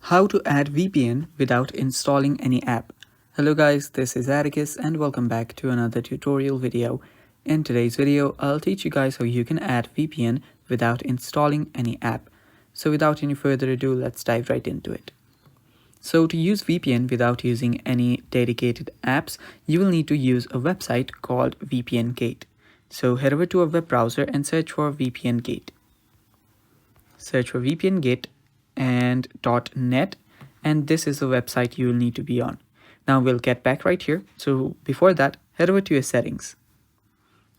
How to add VPN without installing any app. Hello guys, this is Atticus and welcome back to another tutorial video. In today's video, I'll teach you guys how you can add VPN without installing any app. So without any further ado, let's dive right into it. So to use VPN without using any dedicated apps, you will need to use a website called VPN Gate. So head over to a web browser and search for VPN Gate. Search for VPN Gate and .net, and this is the website you will need to be on. Now we'll get back right here. So before that, head over to your settings.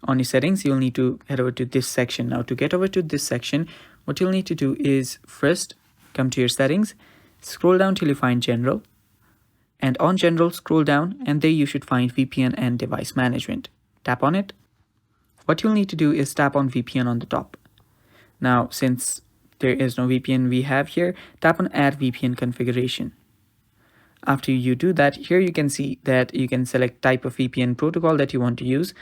On your settings, you'll need to head over to this section. Now to get over to this section, what you'll need to do is first come to your settings, scroll down till you find general, and on general scroll down, and there you should find VPN and device management. Tap on it. What you'll need to do is tap on VPN on the top. Now since there is no VPN we have here, tap on Add VPN configuration. After you do that, here you can see that you can select type of VPN protocol that you want to use.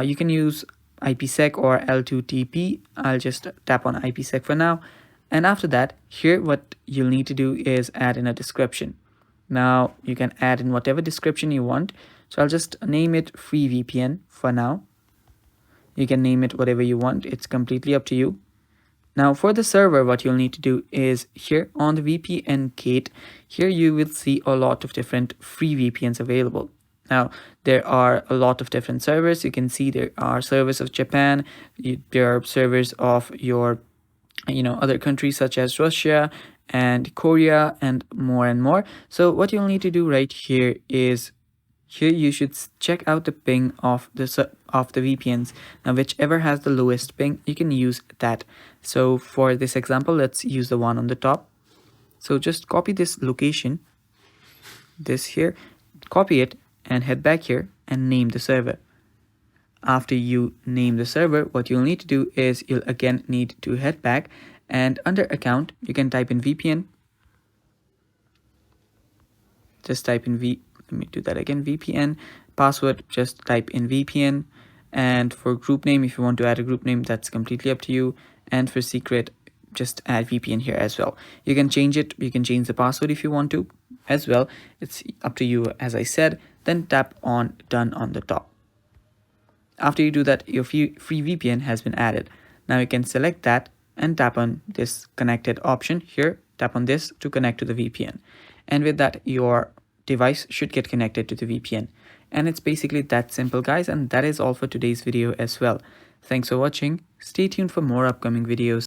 You can use IPsec or L2TP. I'll just tap on IPsec for now. And after that, here what you'll need to do is add in a description. Now you can add in whatever description you want. So I'll just name it free VPN for now. You can name it whatever you want. It's completely up to you. Now for the server, what you'll need to do is here on the VPN Gate, here you will see a lot of different free VPNs available. Now there are a lot of different servers. You can see there are servers of Japan, there are servers of your other countries such as Russia and Korea and more. So what you'll need to do right here is here you should check out the ping of the VPNs. Now whichever has the lowest ping, you can use that. So for this example, let's use the one on the top. So just copy this location, this here, copy it and head back here and name the server. After you name the server, what you'll need to do is you'll again need to head back, and under account, you can type in VPN. Just type in let me do that again, VPN. Password, just type in VPN. And for group name, if you want to add a group name, that's completely up to you. And for secret, just add VPN here as well. You can change it. You can change the password if you want to as well. It's up to you, as I said. Then tap on done on the top. After you do that, your free VPN has been added. Now you can select that and tap on this connected option here. Tap on this to connect to the VPN. And with that, your device should get connected to the VPN. And it's basically that simple, guys. And that is all for today's video as well. Thanks for watching. Stay tuned for more upcoming videos.